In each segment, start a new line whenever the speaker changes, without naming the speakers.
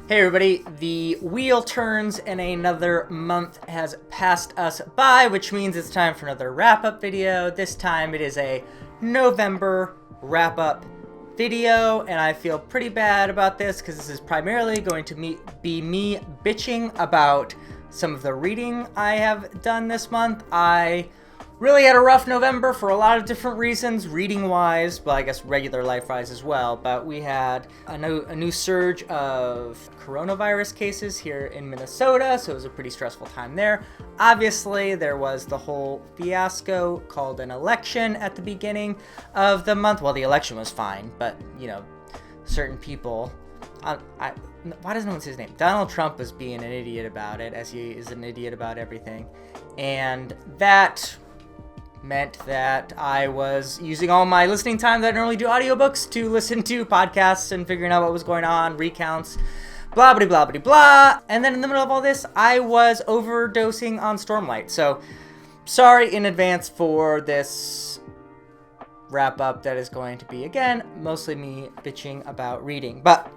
Hey everybody, the wheel turns and another month has passed us by, which means it's time for another wrap-up video. This time it is a November wrap-up video, and I feel pretty bad about this because this is primarily going to be me bitching about some of the reading I have done this month. I really had a rough November for a lot of different reasons, reading-wise, well, I guess regular life-wise as well, but we had a new surge of coronavirus cases here in Minnesota, so it was a pretty stressful time there. Obviously, there was the whole fiasco called an election at the beginning of the month. Well, the election was fine, but, you know, certain people... why doesn't no one say his name? Donald Trump was being an idiot about it, as he is an idiot about everything, and that meant that I was using all my listening time that I normally do audiobooks to listen to podcasts and figuring out what was going on, recounts, blah blah blah blah blah. And then in the middle of all this, I was overdosing on Stormlight. So sorry in advance for this wrap up that is going to be, again, mostly me bitching about reading. But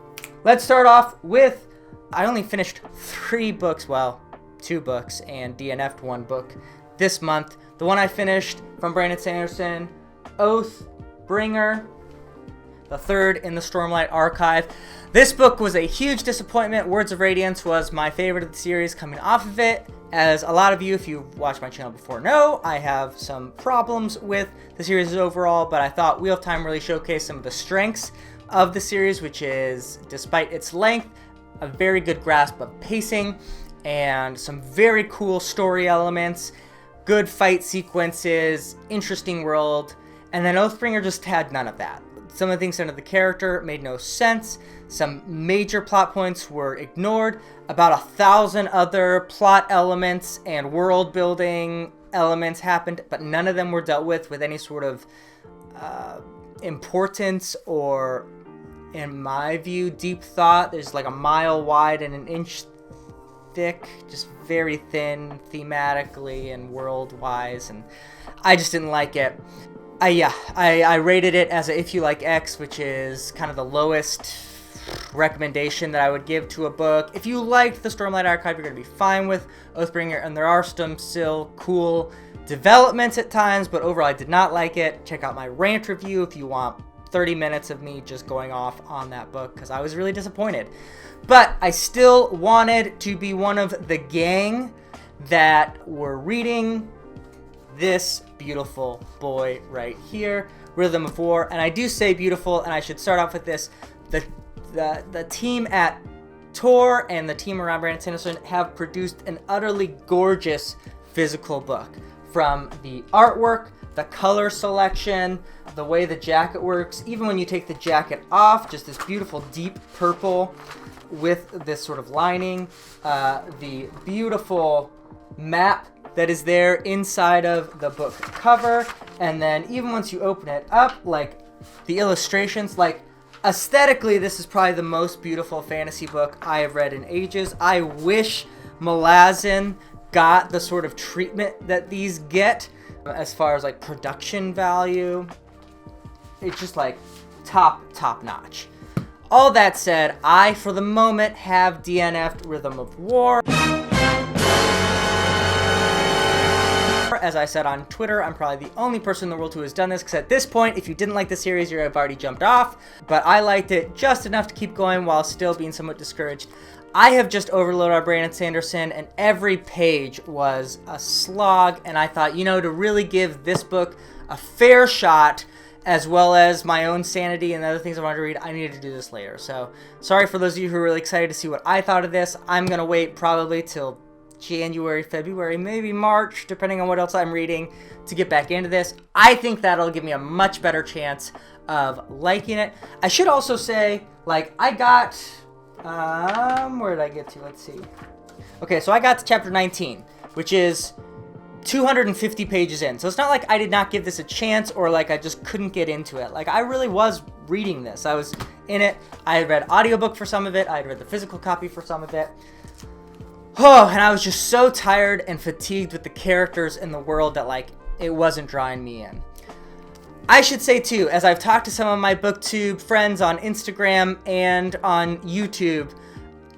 let's start off with, I only finished 3 books, well, 2 books, and DNF'd 1 book this month. The one I finished from Brandon Sanderson, Oathbringer, the 3rd in the Stormlight Archive. This book was a huge disappointment. Words of Radiance was my favorite of the series coming off of it. As a lot of you, if you've watched my channel before, know, I have some problems with the series overall, but I thought Wheel of Time really showcased some of the strengths of the series, which is, despite its length, a very good grasp of pacing and some very cool story elements, good fight sequences, interesting world, and then Oathbringer just had none of that. Some of the things under the character made no sense. Some major plot points were ignored. About 1,000 other plot elements and world building elements happened, but none of them were dealt with any sort of importance or, in my view, deep thought. There's like a mile wide and an inch thick, just very thin thematically and world-wise, and I just didn't like it. I rated it as a if you like X, which is kind of the lowest recommendation that I would give to a book. If you liked the Stormlight Archive, you're going to be fine with Oathbringer, and there are some still cool developments at times, but overall I did not like it. Check out my rant review if you want 30 minutes of me just going off on that book, because I was really disappointed. But I still wanted to be one of the gang that were reading this beautiful boy right here, Rhythm of War. And I do say beautiful, and I should start off with this. The team at Tor and the team around Brandon Sanderson have produced an utterly gorgeous physical book. From the artwork, the color selection, the way the jacket works, even when you take the jacket off, just this beautiful deep purple with this sort of lining, the beautiful map that is there inside of the book cover, and then even once you open it up, like the illustrations, like aesthetically, this is probably the most beautiful fantasy book I have read in ages. I wish Malazan got the sort of treatment that these get as far as like production value. It's just like top notch. All that said, I, for the moment, have DNF'd Rhythm of War. As I said on Twitter, I'm probably the only person in the world who has done this, because at this point, if you didn't like the series, you have already jumped off. But I liked it just enough to keep going while still being somewhat discouraged. I have just overloaded our Brandon Sanderson, and every page was a slog, and I thought, you know, to really give this book a fair shot, as well as my own sanity and the other things I wanted to read, I needed to do this later. So, sorry for those of you who are really excited to see what I thought of this. I'm going to wait probably till January, February, maybe March, depending on what else I'm reading, to get back into this. I think that'll give me a much better chance of liking it. I should also say, like, I got... where did I get to? Let's see. Okay, so I got to chapter 19, which is 250 pages in. So it's not like I did not give this a chance or like I just couldn't get into it. Like, I really was reading this. I was in it. I had read audiobook for some of it. I had read the physical copy for some of it. Oh, and I was just so tired and fatigued with the characters in the world that, like, it wasn't drawing me in. I should say, too, as I've talked to some of my BookTube friends on Instagram and on YouTube,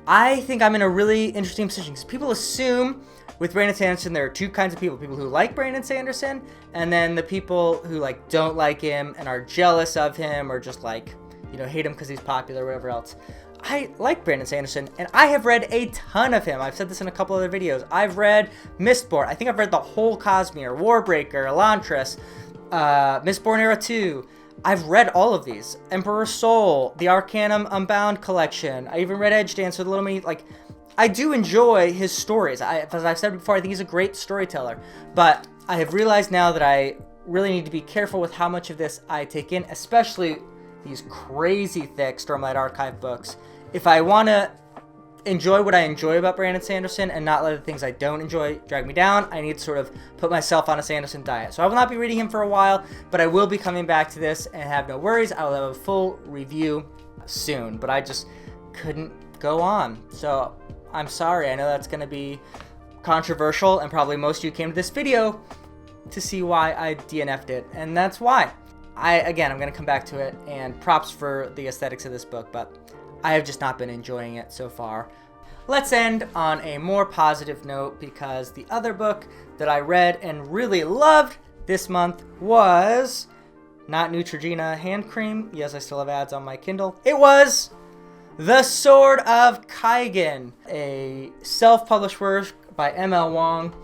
I think I'm in a really interesting position because people assume with Brandon Sanderson there are two kinds of people who like Brandon Sanderson, and then the people who like don't like him and are jealous of him or just like, you know, hate him because he's popular or whatever else. I like Brandon Sanderson, and I have read a ton of him. I've said this in a couple other videos. I've read Mistborn. I think I've read the whole Cosmere, Warbreaker, Elantris, Mistborn Era 2. I've read all of these. Emperor's Soul, the Arcanum Unbound collection. I even read Edge Dancer, the Little Mini. Like, I do enjoy his stories. As I've said before, I think he's a great storyteller. But I have realized now that I really need to be careful with how much of this I take in, especially these crazy thick Stormlight Archive books. If I want to enjoy what I enjoy about Brandon Sanderson and not let the things I don't enjoy drag me down, I need to sort of put myself on a Sanderson diet. So I will not be reading him for a while, but I will be coming back to this, and have no worries. I will have a full review soon, but I just couldn't go on. So I'm sorry. I know that's going to be controversial, and probably most of you came to this video to see why I DNF'd it, and that's why. I'm going to come back to it, and props for the aesthetics of this book, but I have just not been enjoying it so far. Let's end on a more positive note, because the other book that I read and really loved this month was not Neutrogena hand cream. Yes, I still have ads on my Kindle. It was The Sword of Kaigen, a self-published work by M.L. Wang.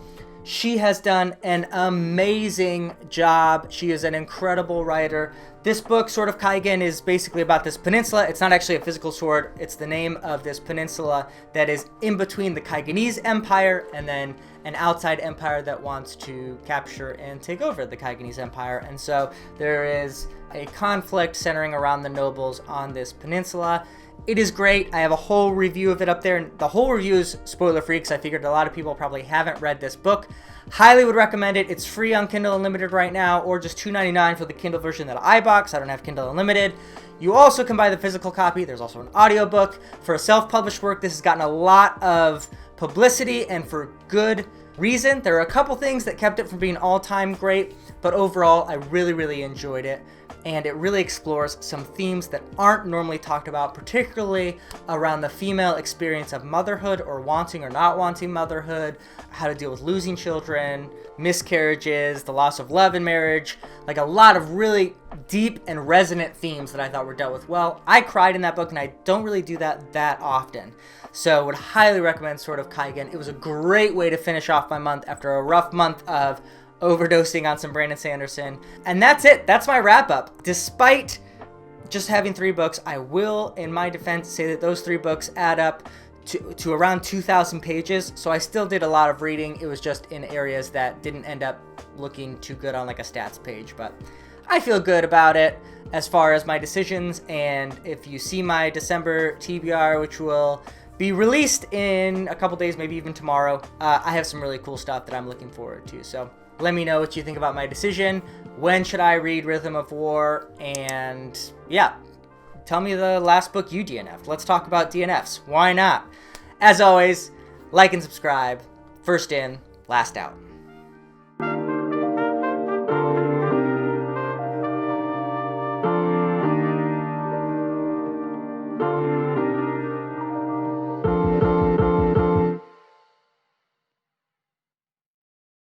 She has done an amazing job. She is an incredible writer. This book, Sword of Kaigen, is basically about this peninsula. It's not actually a physical sword. It's the name of this peninsula that is in between the Kaigenese Empire and then an outside empire that wants to capture and take over the Kaigenese Empire. And so there is a conflict centering around the nobles on this peninsula. It is great. I have a whole review of it up there, and the whole review is spoiler-free because I figured a lot of people probably haven't read this book. Highly would recommend it. It's free on Kindle Unlimited right now, or just $2.99 for the Kindle version that I bought because I don't have Kindle Unlimited. You also can buy the physical copy. There's also an audiobook. For a self-published work, this has gotten a lot of publicity, and for good reason. There are a couple things that kept it from being all-time great, but overall, I really, really enjoyed it. And it really explores some themes that aren't normally talked about, particularly around the female experience of motherhood, or wanting or not wanting motherhood, how to deal with losing children, miscarriages, the loss of love in marriage, like a lot of really deep and resonant themes that I thought were dealt with well. I cried in that book, and I don't really do that often. So would highly recommend Sword of Kaigen. It was a great way to finish off my month after a rough month of overdosing on some Brandon Sanderson. And that's it. That's my wrap up. Despite just having 3 books, I will, in my defense, say that those 3 books add up to around 2,000 pages. So I still did a lot of reading. It was just in areas that didn't end up looking too good on like a stats page. But I feel good about it as far as my decisions. And if you see my December TBR, which will be released in a couple days, maybe even tomorrow, I have some really cool stuff that I'm looking forward to. So let me know what you think about my decision. When should I read Rhythm of War? And yeah, tell me the last book you DNF'd. Let's talk about DNFs. Why not? As always, like and subscribe. First in, last out.